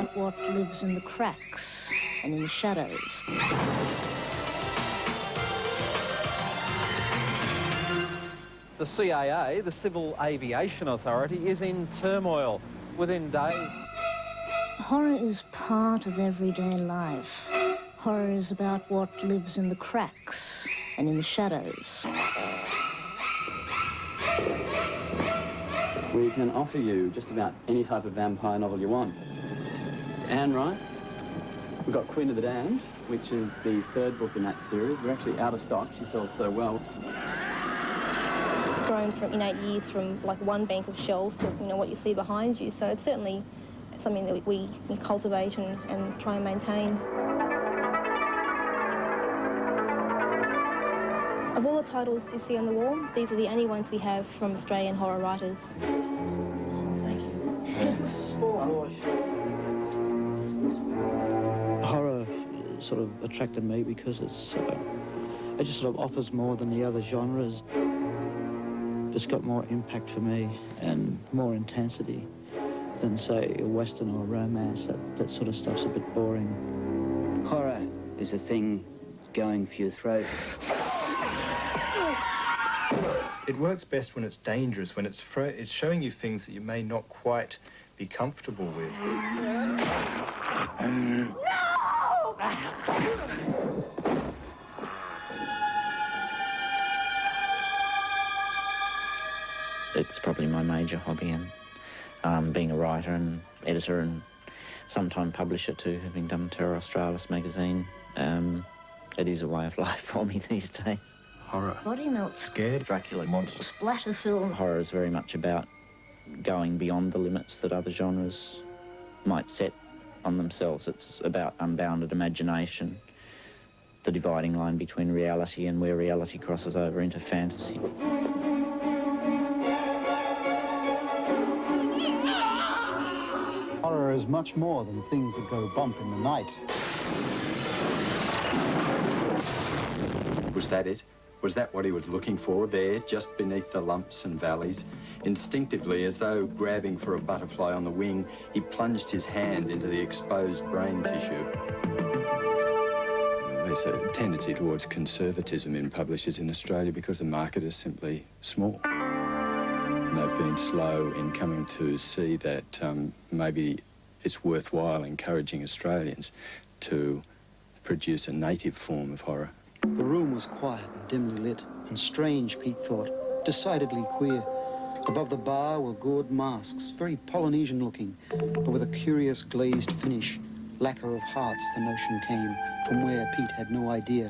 about what lives in the cracks and in the shadows. The CAA, the Civil Aviation Authority, is in turmoil. Within days... Horror is part of everyday life. Horror is about what lives in the cracks and in the shadows. We can offer you just about any type of vampire novel you want. Anne writes. We've got Queen of the Damned, which is the third book in that series. We're actually out of stock. She sells so well. It's grown in 8 years from like one bank of shelves to what you see behind you. So it's certainly something that we cultivate and try and maintain. Of all the titles you see on the wall, these are the only ones we have from Australian horror writers. Thank you. Horror sort of attracted me because it just sort of offers more than the other genres. It's got more impact for me and more intensity than, say, a Western or a romance. That sort of stuff's a bit boring. Horror is a thing going for your throat. It works best when it's dangerous, when it's showing you things that you may not quite be comfortable with. No! It's probably my major hobby, and being a writer and editor and sometime publisher too, having done Terror Australis magazine, it is a way of life for me these days. Horror. Body melt. Scared. Dracula. Monster. Splatter film. Horror is very much about going beyond the limits that other genres might set on themselves. It's about unbounded imagination, the dividing line between reality and where reality crosses over into fantasy. Horror is much more than things that go bump in the night. Was that it? Was that what he was looking for there, just beneath the lumps and valleys? Instinctively, as though grabbing for a butterfly on the wing, he plunged his hand into the exposed brain tissue. There's a tendency towards conservatism in publishers in Australia because the market is simply small. And they've been slow in coming to see that maybe it's worthwhile encouraging Australians to produce a native form of horror. The room was quiet and dimly lit, and strange, Pete thought, decidedly queer. Above the bar were gourd masks, very Polynesian-looking, but with a curious glazed finish. Lacquer of hearts, the notion came, from where Pete had no idea.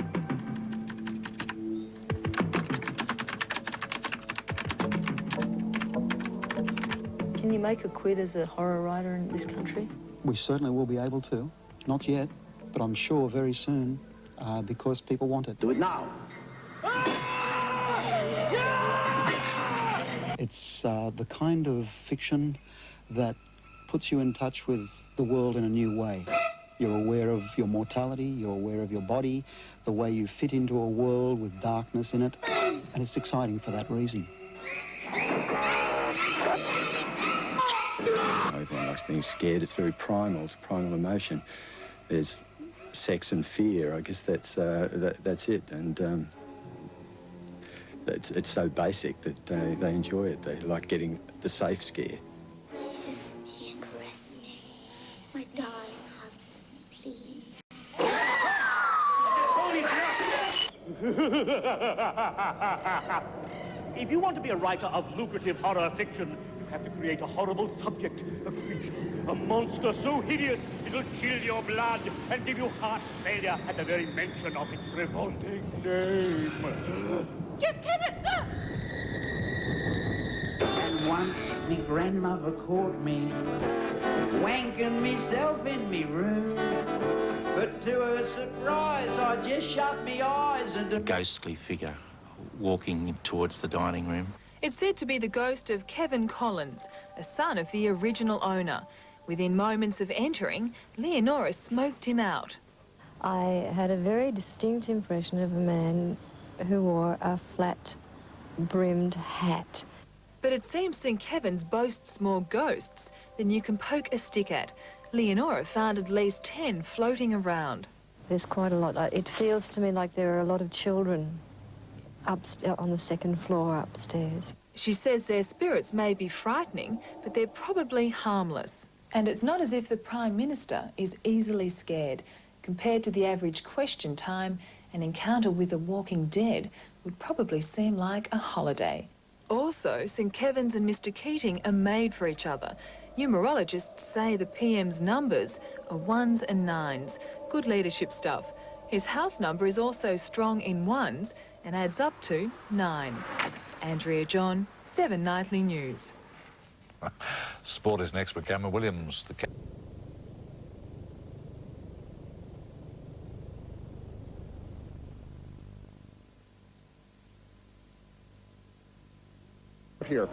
Can you make a quid as a horror writer in this country? We certainly will be able to. Not yet, but I'm sure very soon, because people want it. Do it now. It's the kind of fiction that puts you in touch with the world in a new way. You're aware of your mortality, you're aware of your body, the way you fit into a world with darkness in it, and it's exciting for that reason. Everyone likes being scared. It's very primal. It's a primal emotion. There's sex and fear. I guess that's it. And it's so basic that they enjoy it. They like getting the safe scare. Kiss me and caress me, my darling husband, please. If you want to be a writer of lucrative horror fiction, you have to create a horrible subject, a creature, a monster so hideous it'll chill your blood and give you heart failure at the very mention of its revolting name. Just kill it! And once me grandmother caught me wanking myself in me room, but to her surprise I just shut me eyes and a ghostly figure walking towards the dining room. It's said to be the ghost of Kevin Collins, a son of the original owner. Within moments of entering, Leonora smoked him out. I had a very distinct impression of a man who wore a flat-brimmed hat. But it seems St. Kevin's boasts more ghosts than you can poke a stick at. Leonora found at least 10 floating around. There's quite a lot. It feels to me like there are a lot of children on the second floor upstairs. She says their spirits may be frightening, but they're probably harmless. And it's not as if the Prime Minister is easily scared. Compared to the average question time, an encounter with the walking dead would probably seem like a holiday. Also, St Kevin's and Mr Keating are made for each other. Numerologists say the PM's numbers are 1s and 9s. Good leadership stuff. His house number is also strong in 1s and adds up to 9. Andrea John, 7 Nightly News. Sport is next with Cameron Williams. Here.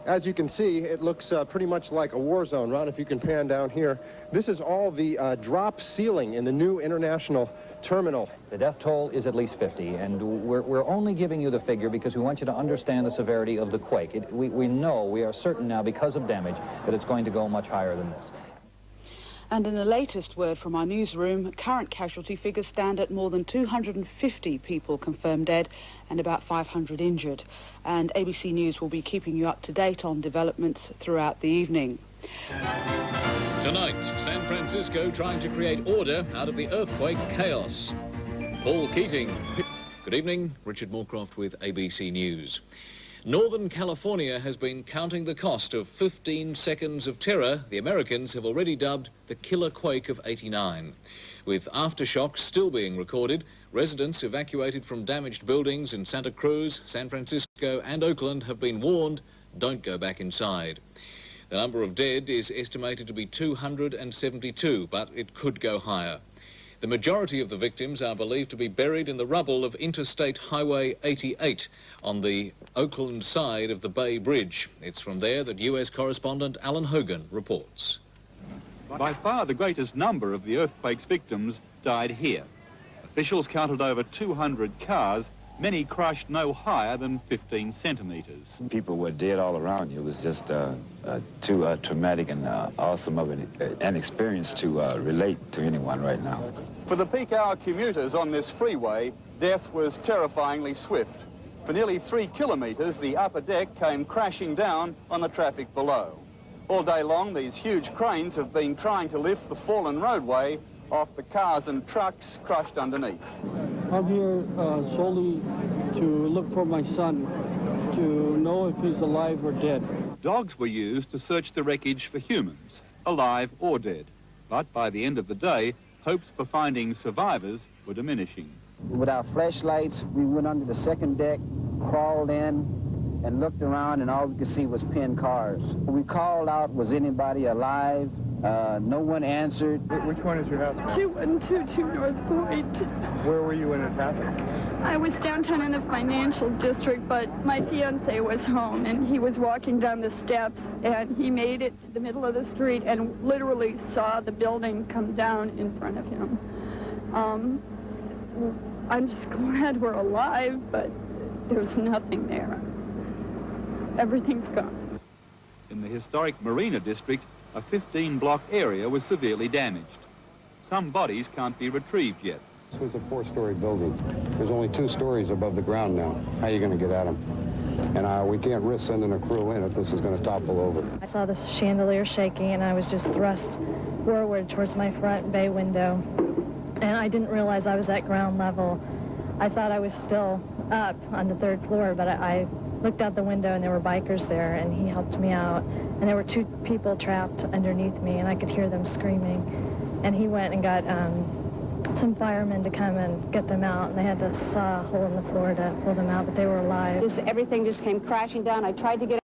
As you can see, it looks pretty much like a war zone. Ron, if you can pan down here. This is all the drop ceiling in the new international terminal. The death toll is at least 50, and we're only giving you the figure because we want you to understand the severity of the quake. We know, we are certain now, because of damage, that it's going to go much higher than this. And in the latest word from our newsroom, current casualty figures stand at more than 250 people confirmed dead and about 500 injured. And ABC News will be keeping you up to date on developments throughout the evening. Tonight, San Francisco trying to create order out of the earthquake chaos. Paul Keating. Good evening, Richard Moorcroft with ABC News. Northern California has been counting the cost of 15 seconds of terror the Americans have already dubbed the killer quake of '89. With aftershocks still being recorded, residents evacuated from damaged buildings in Santa Cruz, San Francisco and Oakland have been warned, don't go back inside. The number of dead is estimated to be 272, but it could go higher. The majority of the victims are believed to be buried in the rubble of Interstate Highway 88 on the Oakland side of the Bay Bridge. It's from there that US correspondent Alan Hogan reports. By far the greatest number of the earthquake's victims died here. Officials counted over 200 cars, many crushed no higher than 15 centimetres. People were dead all around you. It was just too traumatic and awesome of an experience to relate to anyone right now. For the peak hour commuters on this freeway, death was terrifyingly swift. For nearly 3 kilometres, the upper deck came crashing down on the traffic below. All day long, these huge cranes have been trying to lift the fallen roadway off the cars and trucks crushed underneath. I'm here solely to look for my son, to know if he's alive or dead. Dogs were used to search the wreckage for humans, alive or dead. But by the end of the day, hopes for finding survivors were diminishing. With our flashlights, we went under the second deck, crawled in, and looked around, and all we could see was pinned cars. We called out, was anybody alive? No one answered. Which one is your house? 2122 North Point. Where were you when it happened? I was downtown in the financial district, but my fiance was home, and he was walking down the steps, and he made it to the middle of the street and literally saw the building come down in front of him. I'm just glad we're alive, but there's nothing there. Everything's gone. In the historic Marina district, a 15-block area was severely damaged. Some bodies can't be retrieved yet. This was a 4-story building. There's only 2 stories above the ground now. How are you going to get at them? And we can't risk sending a crew in if this is going to topple over. I saw the chandelier shaking, and I was just thrust forward towards my front bay window. And I didn't realize I was at ground level. I thought I was still up on the 3rd floor, but I looked out the window and there were bikers there, and he helped me out. And there were 2 people trapped underneath me, and I could hear them screaming. And he went and got some firemen to come and get them out, and they had to saw a hole in the floor to pull them out, but they were alive. Everything just came crashing down. I tried to get